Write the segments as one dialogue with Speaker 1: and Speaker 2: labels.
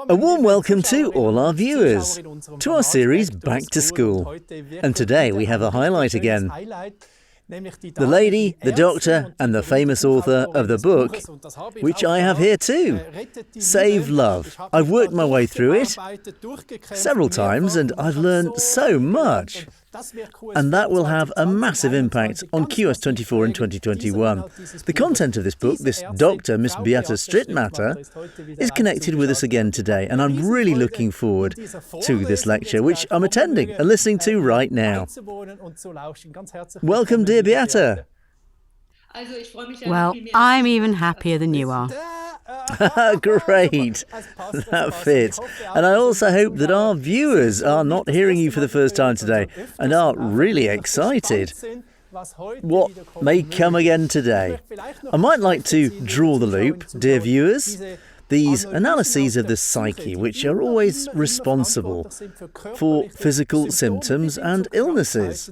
Speaker 1: A warm welcome to all our viewers, to our series Back to School. And today we have a highlight again. The lady, the doctor and the famous author of the book, which I have here too, Save Love. I've worked my way through it several times and I've learned so much. And that will have a massive impact on QS24 in 2021. The content of this book, this doctor, Miss Beate Strittmatter, is connected with us again today, and I'm really looking forward to this lecture, which I'm attending and listening to right now. Welcome, dear Beate.
Speaker 2: Well, I'm even happier than you are.
Speaker 1: Great, that fits. And I also hope that our viewers are not hearing you for the first time today and are really excited. What may come again today? I might like to draw the loop, dear viewers. These analyses of the psyche, which are always responsible for physical symptoms and illnesses.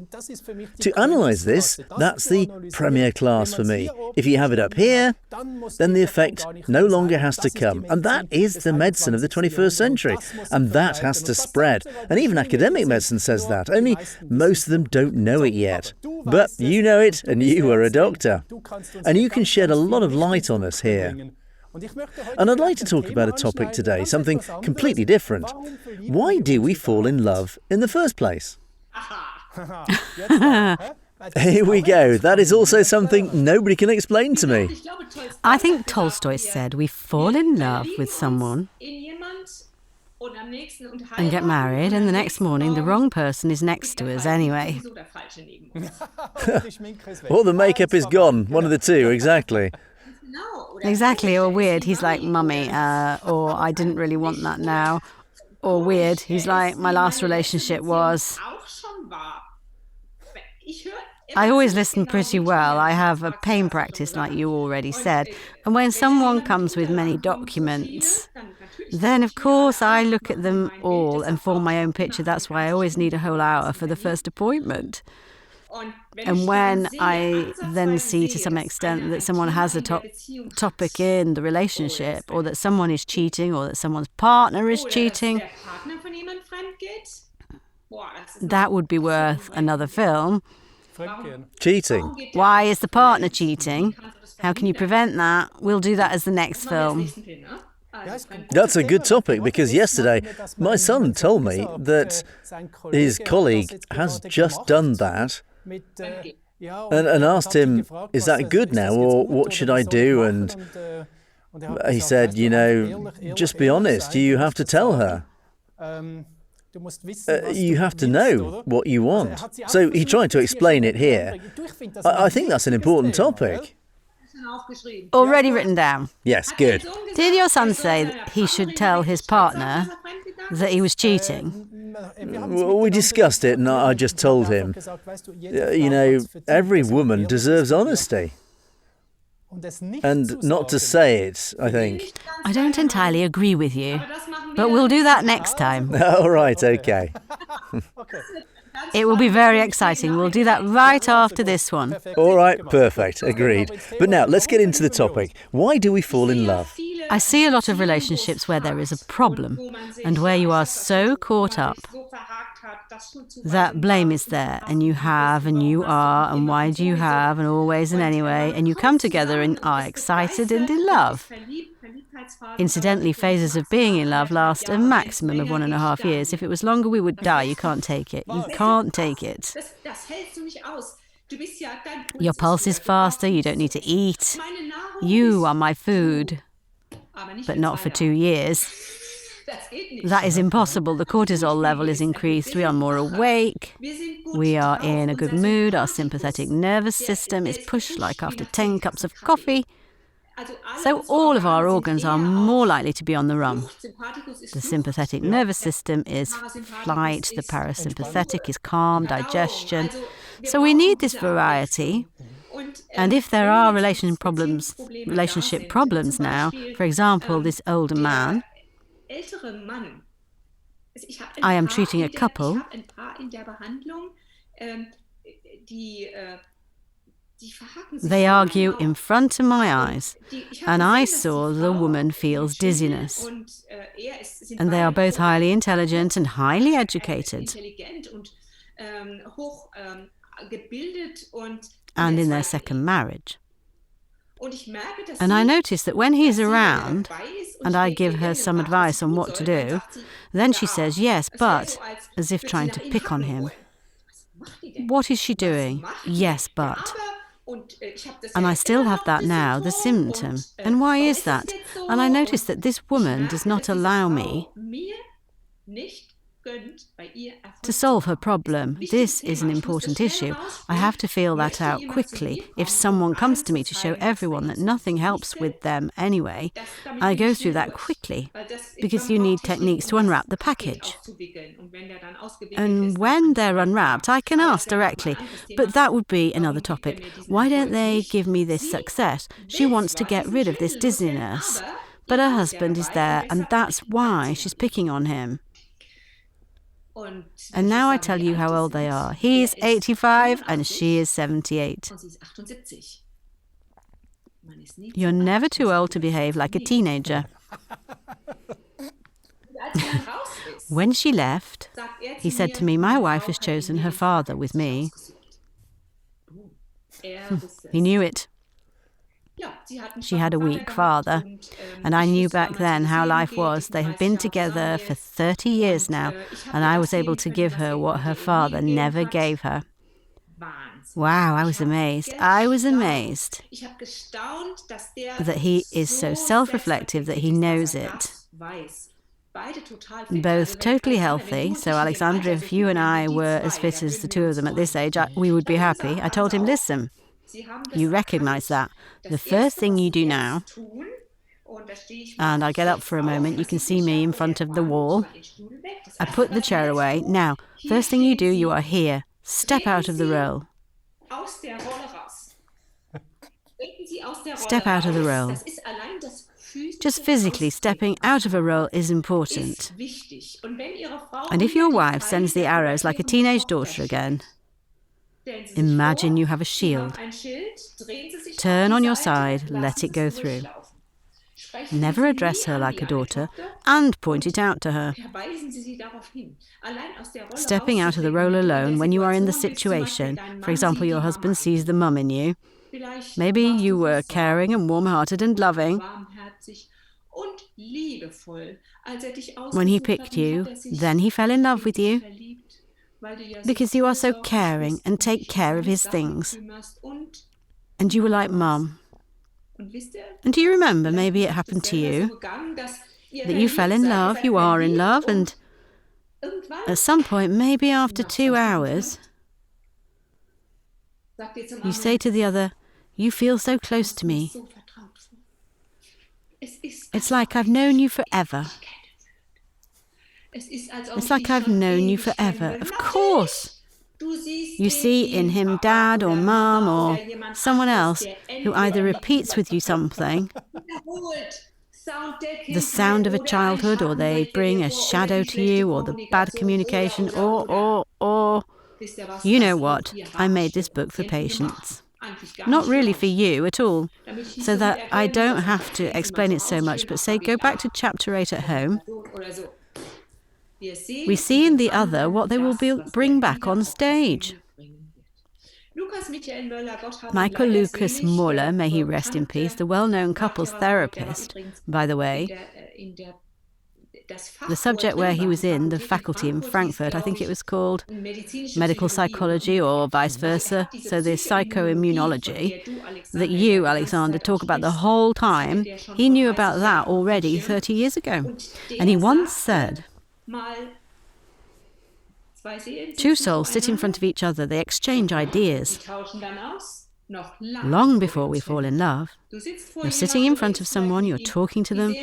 Speaker 1: To analyse this, that's the premier class for me. If you have it up here, then the effect no longer has to come. And that is the medicine of the 21st century. And that has to spread. And even academic medicine says that. Only most of them don't know it yet. But you know it, and you are a doctor. And you can shed a lot of light on us here. And I'd like to talk about a topic today, something completely different. Why do we fall in love in the first place? Here we go. That is also something nobody can explain to me.
Speaker 2: I think Tolstoy said we fall in love with someone and get married, and the next morning the wrong person is next to us anyway.
Speaker 1: Or the makeup is gone, one of the two, exactly.
Speaker 2: Exactly, or weird, he's like, mummy, or I didn't really want that now. Or weird, he's like, my last relationship was... I always listen pretty well. I have a pain practice, like you already said. And when someone comes with many documents, then of course I look at them all and form my own picture. That's why I always need a whole hour for the first appointment. And when I then see to some extent that someone has a topic in the relationship, or that someone is cheating, or that someone's partner is cheating, that would be worth another film.
Speaker 1: Cheating.
Speaker 2: Why is the partner cheating? How can you prevent that? We'll do that as the next film.
Speaker 1: That's a good topic, because yesterday my son told me that his colleague has just done that. And asked him, is that good now, or what should I do? And he said, you know, just be honest, you have to tell her. You have to know what you want. So he tried to explain it here. I think that's an important topic.
Speaker 2: Already written down.
Speaker 1: Yes, good.
Speaker 2: Did your son say that he should tell his partner that he was cheating?
Speaker 1: Well, we discussed it, and I just told him, you know, every woman deserves honesty. And not to say it, I think.
Speaker 2: I don't entirely agree with you, but we'll do that next time.
Speaker 1: All right, okay.
Speaker 2: It will be very exciting. We'll do that right after this one.
Speaker 1: All right, perfect, agreed. But now, let's get into the topic. Why do we fall in love?
Speaker 2: I see a lot of relationships where there is a problem, and where you are so caught up that blame is there, and you have, and you are, and why do you have, and always and anyway, and you come together and are excited and in love. Incidentally, phases of being in love last a maximum of 1.5 years. If it was longer, we would die. You can't take it. You can't take it. Your pulse is faster. You don't need to eat. You are my food, but not for 2 years. That is impossible. The cortisol level is increased. We are more awake. We are in a good mood. Our sympathetic nervous system is pushed like after 10 cups of coffee. So all of our organs are more likely to be on the run. The sympathetic nervous system is flight. The parasympathetic is calm, digestion. So we need this variety. And if there are relationship problems now, for example, this older man, I am treating a couple They argue in front of my eyes, and I saw the woman feels dizziness. And they are both highly intelligent and highly educated. And in their second marriage. And I notice that when he's around, and I give her some advice on what to do, then she says, yes, but, as if trying to pick on him. What is she doing? Yes, but. And I still have that now, the symptom. And why is that? And I notice that this woman does not allow me to solve her problem. This is an important issue. I have to feel that out quickly. If someone comes to me to show everyone that nothing helps with them anyway, I go through that quickly, because you need techniques to unwrap the package. And when they're unwrapped, I can ask directly, but that would be another topic. Why don't they give me this success? She wants to get rid of this dizziness, but her husband is there, and that's why she's picking on him. And now I tell you how old they are. He is 85 and she is 78. You're never too old to behave like a teenager. When she left, he said to me, my wife has chosen her father with me. He knew it. She had a weak father, and I knew back then how life was. They have been together for 30 years now, and I was able to give her what her father never gave her. Wow, I was amazed. I was amazed that he is so self-reflective that he knows it. Both totally healthy. So, Alexandra, if you and I were as fit as the two of them at this age, we would be happy. I told him, listen, you recognise that. The first thing you do now, and I get up for a moment, you can see me in front of the wall. I put the chair away. Now, first thing you do, you are here. Step out of the role. Step out of the role. Just physically stepping out of a role is important. And if your wife sends the arrows like a teenage daughter again, imagine you have a shield. Turn on your side, let it go through. Never address her like a daughter and point it out to her. Stepping out of the role alone when you are in the situation, for example, your husband sees the mum in you. Maybe you were caring and warm-hearted and loving. When he picked you, then he fell in love with you. Because you are so caring and take care of his things. And you were like mum. And do you remember, maybe it happened to you, that you fell in love, you are in love, and at some point, maybe after 2 hours, you say to the other, you feel so close to me. It's like I've known you forever. It's like I've known you forever. Of course. You see in him dad or mum or someone else who either repeats with you something, the sound of a childhood, or they bring a shadow to you, or the bad communication, or you know what? I made this book for patients. Not really for you at all, so that I don't have to explain it so much, but say, go back to chapter 8 at home. We see in the other what they will bring back on stage. Michael Lucas Muller, may he rest in peace, the well-known couples therapist, by the way, the subject where he was in, the faculty in Frankfurt, I think it was called medical psychology or vice versa, so the psychoimmunology that you, Alexander, talk about the whole time, he knew about that already 30 years ago. And he once said, two souls sit in front of each other, they exchange ideas. Long before we fall in love, you're sitting in front of someone, you're talking to them.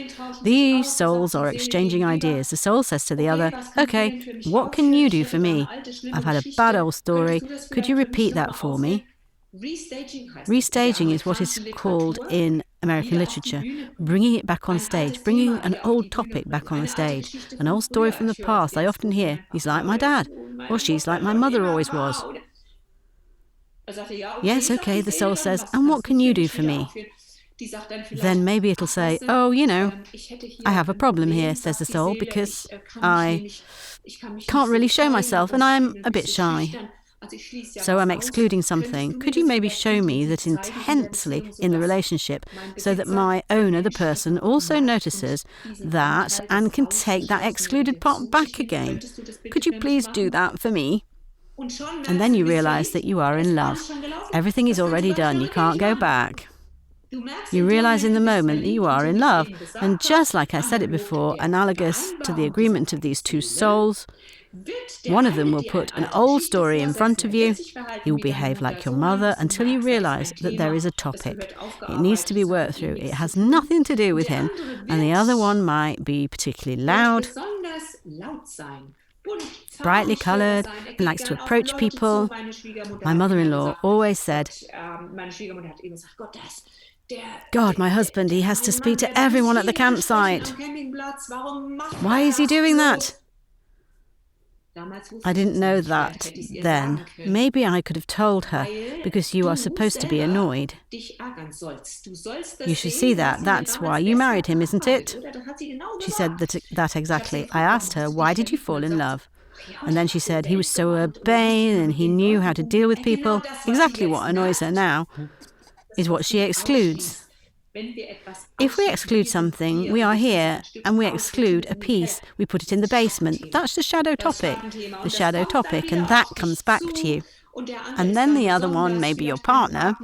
Speaker 2: These souls are exchanging ideas. The soul says to the other, okay, what can you do for me? I've had a bad old story. Could you repeat that for me? Restaging is what is called in American literature, bringing it back on stage, bringing an old topic back on the stage. An old story from the past. I often hear, he's like my dad, or she's like my mother always was. Yes, okay, the soul says, and what can you do for me? Then maybe it'll say, oh, I have a problem here, says the soul, because I can't really show myself and I'm a bit shy. So I'm excluding something. Could you maybe show me that intensely in the relationship so that my owner, the person, also notices that and can take that excluded part back again? Could you please do that for me? And then you realise that you are in love. Everything is already done. You can't go back. You realise in the moment that you are in love. And just like I said it before, analogous to the agreement of these two souls, one of them will put an old story in front of you. He will behave like your mother until you realise that there is a topic. It needs to be worked through. It has nothing to do with him. And the other one might be particularly loud, brightly coloured, and likes to approach people. My mother-in-law always said, God, my husband, he has to speak to everyone at the campsite. Why is he doing that? I didn't know that then. Maybe I could have told her, because you are supposed to be annoyed. You should see that. That's why you married him, isn't it? She said that exactly. I asked her, why did you fall in love? And then she said, he was so urbane and he knew how to deal with people. Exactly what annoys her now is what she excludes. If we exclude something, we are here, and we exclude a piece, we put it in the basement. That's the shadow topic, and that comes back to you. And then the other one, maybe your partner,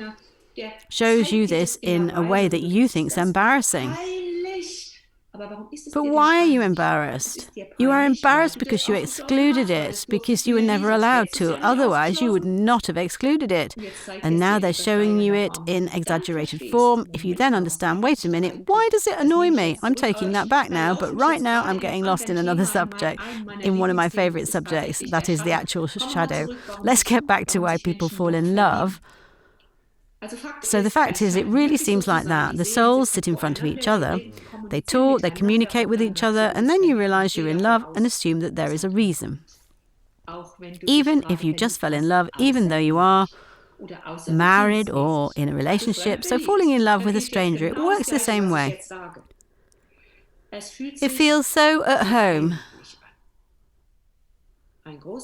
Speaker 2: shows you this in a way that you think's embarrassing. But why are you embarrassed? You are embarrassed because you excluded it, because you were never allowed to. Otherwise, you would not have excluded it. And now they're showing you it in exaggerated form. If you then understand, wait a minute, why does it annoy me? I'm taking that back now, but right now I'm getting lost in another subject, in one of my favourite subjects, that is the actual shadow. Let's get back to why people fall in love. So the fact is, it really seems like that. The souls sit in front of each other, they talk, they communicate with each other, and then you realise you're in love and assume that there is a reason. Even if you just fell in love, even though you are married or in a relationship, so falling in love with a stranger, it works the same way. It feels so at home.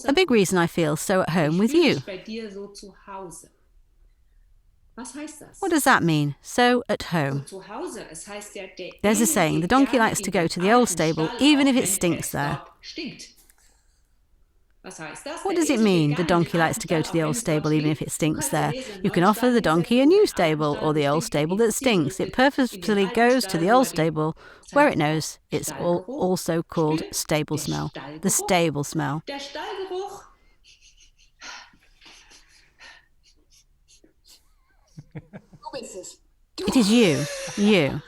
Speaker 2: A big reason I feel so at home with you. What does that mean? So at home. There's a saying, the donkey likes to go to the old stable even if it stinks there. What does it mean, the donkey likes to go to the old stable even if it stinks there? You can offer the donkey a new stable or the old stable that stinks. It purposefully goes to the old stable where it knows it's also called stable smell. The stable smell. It is you.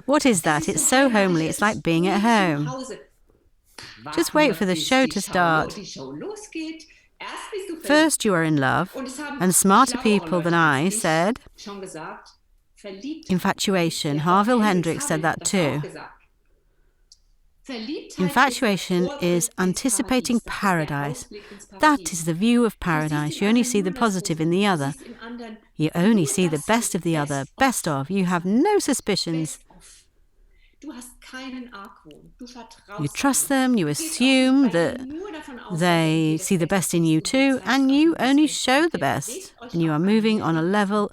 Speaker 2: What is that? It's so homely. It's like being at home. Just wait for the show to start. First you are in love, and smarter people than I said infatuation. Harville Hendricks said that too. Infatuation is anticipating paradise. That is the view of paradise. You only see the positive in the other. You only see the best of the other, best of. You have no suspicions. You trust them, you assume that they see the best in you too, and you only show the best. And you are moving on a level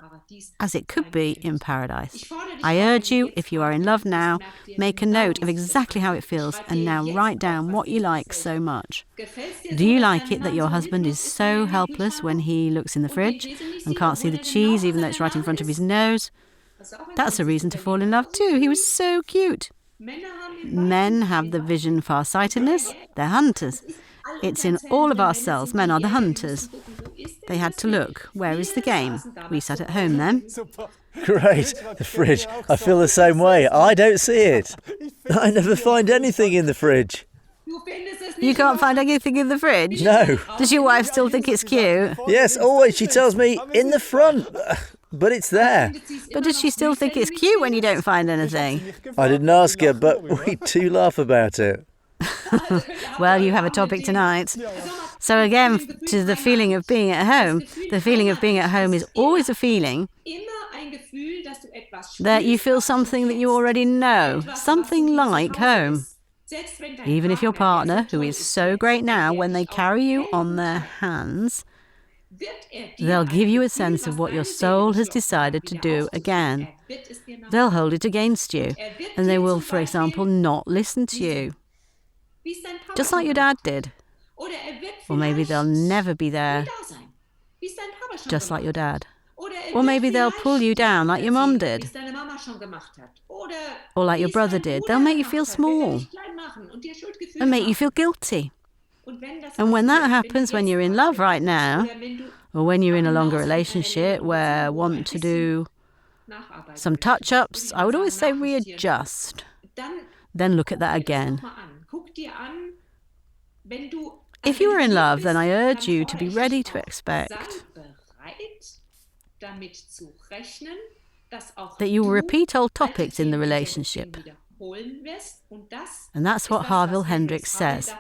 Speaker 2: as it could be in paradise. I urge you, if you are in love now, make a note of exactly how it feels and now write down what you like so much. Do you like it that your husband is so helpless when he looks in the fridge and can't see the cheese even though it's right in front of his nose? That's a reason to fall in love too. He was so cute. Men have the vision farsightedness. They're hunters. It's in all of ourselves. Men are the hunters. They had to look. Where is the game? We sat at home then.
Speaker 1: Great. The fridge. I feel the same way. I don't see it. I never find anything in the fridge.
Speaker 2: You can't find anything in the fridge?
Speaker 1: No.
Speaker 2: Does your wife still think it's cute?
Speaker 1: Yes, always. She tells me in the front. But it's there.
Speaker 2: But does she still think it's cute when you don't find anything?
Speaker 1: I didn't ask her, but we do laugh about it.
Speaker 2: Well, you have a topic tonight. So again, to the feeling of being at home, the feeling of being at home is always a feeling that you feel something that you already know, something like home. Even if your partner, who is so great now, when they carry you on their hands, they'll give you a sense of what your soul has decided to do again. They'll hold it against you, and they will, for example, not listen to you. Just like your dad did. Or maybe they'll never be there, just like your dad. Or maybe they'll pull you down like your mum did. Or like your brother did. They'll make you feel small and make you feel guilty. And when that happens, when you're in love right now, or when you're in a longer relationship where want to do some touch-ups, I would always say readjust. Then look at that again. If you are in love, then I urge you to be ready to expect that you will repeat old topics in the relationship. And that's what Harville Hendricks says.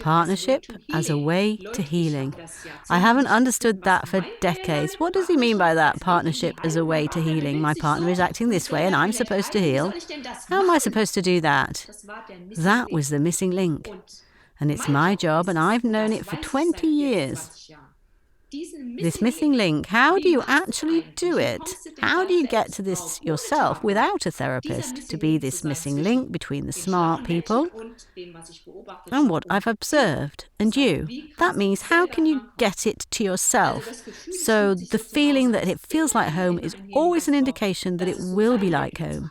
Speaker 2: Partnership as a way to healing. I haven't understood that for decades. What does he mean by that? Partnership as a way to healing. My partner is acting this way and I'm supposed to heal. How am I supposed to do that? That was the missing link. And it's my job, and I've known it for 20 years. This missing link, how do you actually do it? How do you get to this yourself without a therapist, to be this missing link between the smart people and what I've observed and you? That means how can you get it to yourself? So the feeling that it feels like home is always an indication that it will be like home.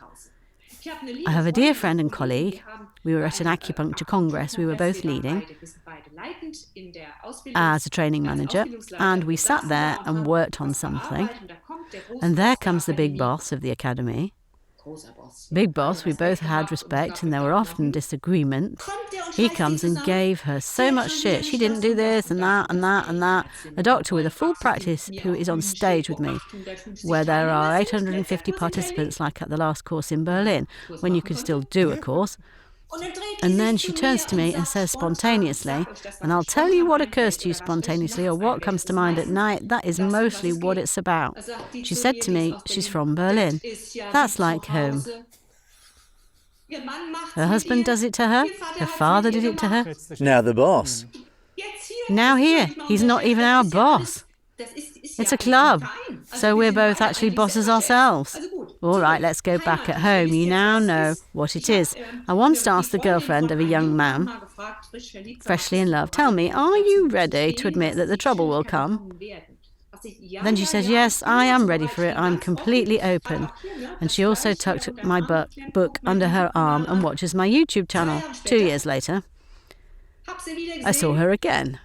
Speaker 2: I have a dear friend and colleague. We were at an acupuncture congress we were both leading as a training manager, and we sat there and worked on something. And there comes the big boss of the academy. Big boss, we both had respect, and there were often disagreements. He comes and gave her so much shit. She didn't do this and that and that and that. A doctor with a full practice who is on stage with me, where there are 850 participants, like at the last course in Berlin, when you could still do a course. And then she turns to me and says spontaneously, and I'll tell you what occurs to you spontaneously or what comes to mind at night, that is mostly what it's about. She said to me, she's from Berlin. That's like home. Her husband does it to her. Her father did it to her.
Speaker 1: Now the boss.
Speaker 2: Now here, he's not even our boss. It's a club, so we're both actually bosses ourselves. All right, let's go back at home. You now know what it is. I once asked the girlfriend of a young man, freshly in love, tell me, are you ready to admit that the trouble will come? Then she says, yes, I am ready for it. I'm completely open. And she also tucked my book under her arm and watches my YouTube channel. 2 years later, I saw her again.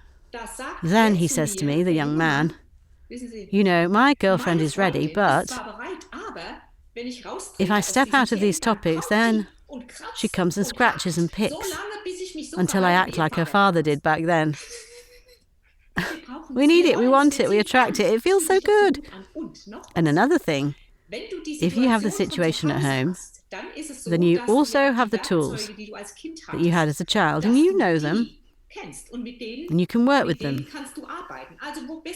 Speaker 2: Then he says to me, the young man, you know, my girlfriend is ready, but if I step out of these topics, then she comes and scratches and picks until I act like her father did back then. We need it, we want it, we attract it. It feels so good. And another thing, if you have the situation at home, then you also have the tools that you had as a child, and you know them, and you can work with them.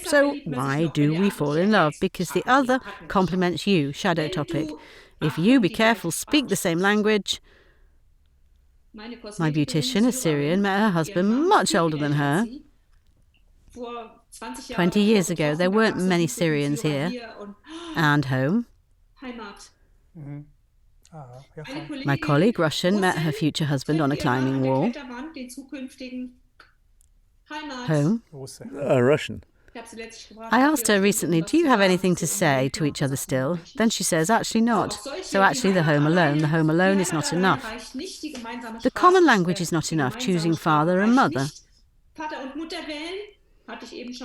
Speaker 2: So why do we fall in love? Because the other complements you, shadow topic. If you, be careful, speak the same language. My beautician, a Syrian, met her husband much older than her. 20 years ago, there weren't many Syrians here. And home. My colleague, Russian, met her future husband on a climbing wall. Home.
Speaker 1: Russian.
Speaker 2: I asked her recently, do you have anything to say to each other still? Then she says, actually not. So actually the home alone is not enough. The common language is not enough, choosing father and mother.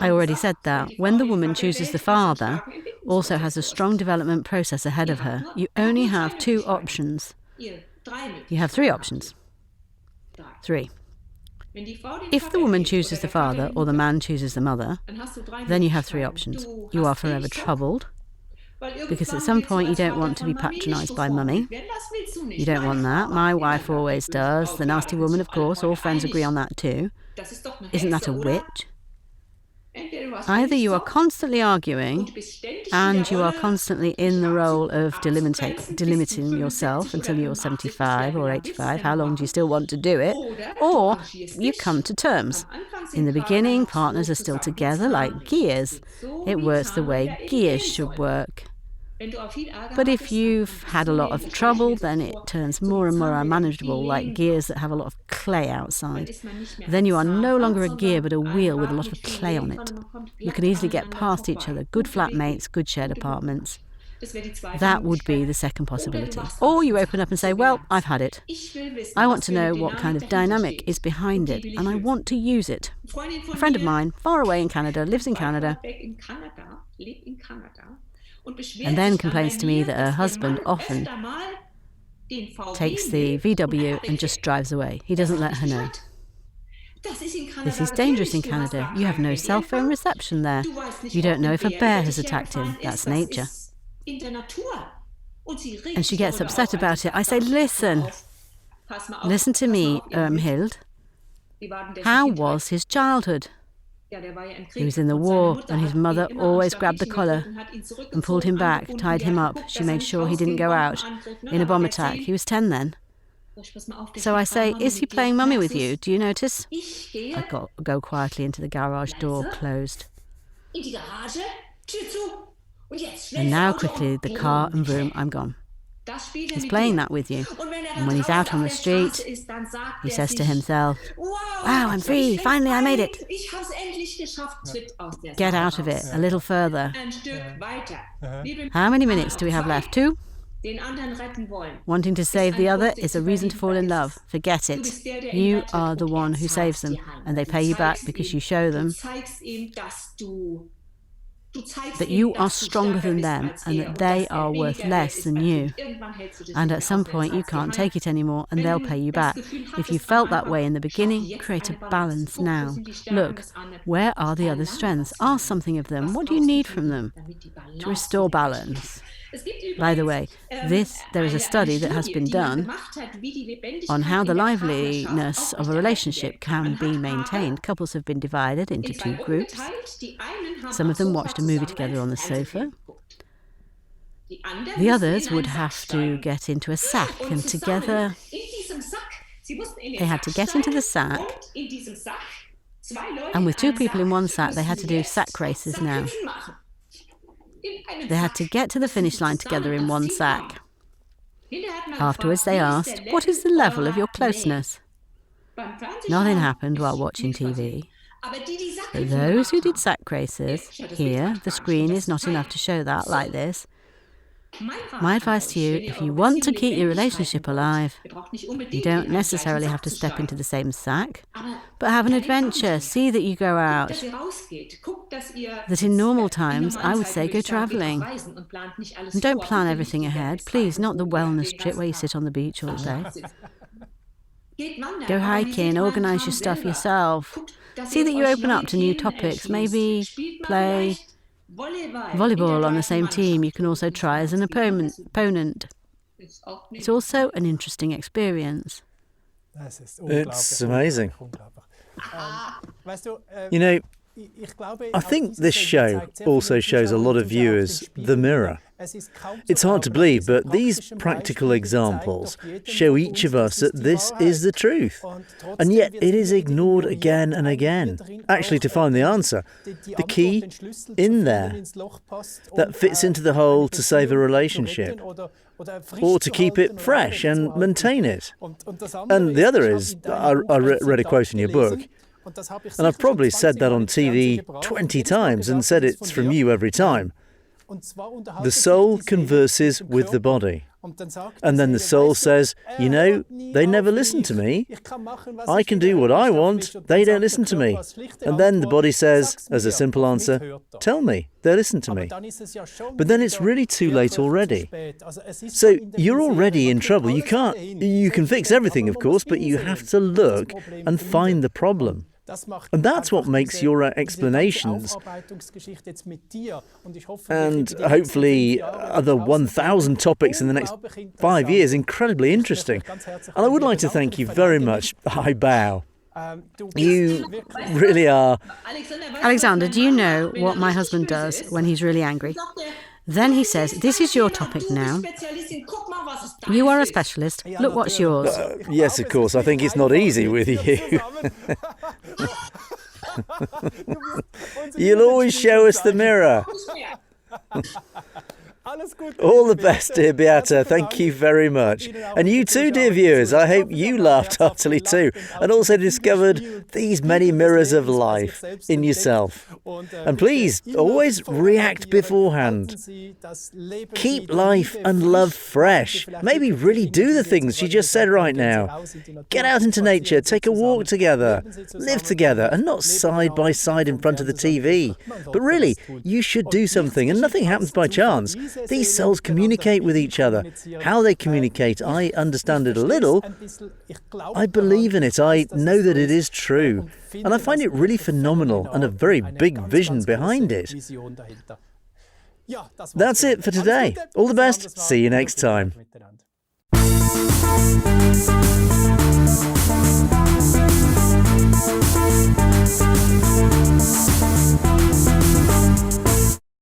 Speaker 2: I already said that. When the woman chooses the father, also has a strong development process ahead of her, you only have 2 options. You have 3 options. 3. If the woman chooses the father or the man chooses the mother, then you have 3 options. You are forever troubled, Because at some point you don't want to be patronised by mummy. You don't want that. My wife always does. The nasty woman, of course. All friends agree on that too. Isn't that a witch? Either you are constantly arguing and you are constantly in the role of delimiting yourself until you're 75 or 85. How long do you still want to do it? Or you come to terms. In the beginning, partners are still together like gears. It works the way gears should work. But if you've had a lot of trouble, then it turns more and more unmanageable, like gears that have a lot of clay outside. Then you are no longer a gear, but a wheel with a lot of clay on it. You can easily get past each other. Good flatmates, good shared apartments. That would be the second possibility. Or you open up and say, well, I've had it. I want to know what kind of dynamic is behind it, and I want to use it. A friend of mine, far away in Canada, lives in Canada, and then complains to me that her husband often takes the VW and just drives away. He doesn't let her know. This is dangerous in Canada. You have no cell phone reception there. You don't know if a bear has attacked him. That's nature. And she gets upset about it. I say, listen to me, Hild. How was his childhood? He was in the war, and his mother always grabbed the collar and pulled him back, tied him up. She made sure he didn't go out in a bomb attack. He was 10 then. So I say, is he playing mummy with you? Do you notice? I go quietly into the garage, door closed. And now quickly, the car and vroom, I'm gone. He's playing that with you. And when he's out on the street, he says to himself, wow, I'm free, finally I made it. Get out of it, a little further. How many minutes do we have left? 2? Wanting to save the other is a reason to fall in love. Forget it. You are the one who saves them, and they pay you back because you show them that you are stronger than them and that they are worth less than you. And at some point you can't take it anymore and they'll pay you back. If you felt that way in the beginning, create a balance now. Look, where are the other strengths? Ask something of them. What do you need from them to restore balance? By the way, there is a study that has been done on how the liveliness of a relationship can be maintained. Couples have been divided into 2 groups. Some of them watched a movie together on the sofa. The others would have to get into a sack, and together they had to get into the sack, and with 2 people in one sack they had to do sack races now. They had to get to the finish line together in one sack. Afterwards they asked, what is the level of your closeness? Nothing happened while watching TV. But those who did sack races, here, the screen is not enough to show that like this. My advice to you, if you want to keep your relationship alive, you don't necessarily have to step into the same sack, but have an adventure, see that you go out. That in normal times, I would say go travelling. And don't plan everything ahead, please, not the wellness trip where you sit on the beach all day. Go hiking, organise your stuff yourself. See that you open up to new topics, maybe play volleyball on the same team. You can also try as an opponent. It's also an interesting experience.
Speaker 1: It's amazing. You know, I think this show also shows a lot of viewers the mirror. It's hard to believe, but these practical examples show each of us that this is the truth. And yet it is ignored again and again. Actually, to find the answer, the key in there that fits into the hole to save a relationship, or to keep it fresh and maintain it. And the other is, I read a quote in your book, and I've probably said that on TV 20 times and said it's from you every time. The soul converses with the body. And then the soul says, you know, they never listen to me. I can do what I want, they don't listen to me. And then the body says, as a simple answer, tell me, they listen to me. But then it's really too late already. So you're already in trouble. You can fix everything, of course, but you have to look and find the problem. And that's what makes your explanations, and hopefully other 1,000 topics in the next 5 years, incredibly interesting. And I would like to thank you very much. I bow. You really are.
Speaker 2: Alexander, do you know what my husband does when he's really angry? Then he says, this is your topic now. You are a specialist. Look what's yours.
Speaker 1: Yes, of course. I think it's not easy with you. You'll always show us the mirror. All the best, dear Beate. Thank you very much. And you too, dear viewers. I hope you laughed heartily too, and also discovered these many mirrors of life in yourself. And please, always react beforehand. Keep life and love fresh. Maybe really do the things she just said right now. Get out into nature, take a walk together, live together, and not side by side in front of the TV. But really, you should do something, and nothing happens by chance. These cells communicate with each other. How they communicate, I understand it a little. I believe in it. I know that it is true. And I find it really phenomenal and a very big vision behind it. That's it for today. All the best. See you next time.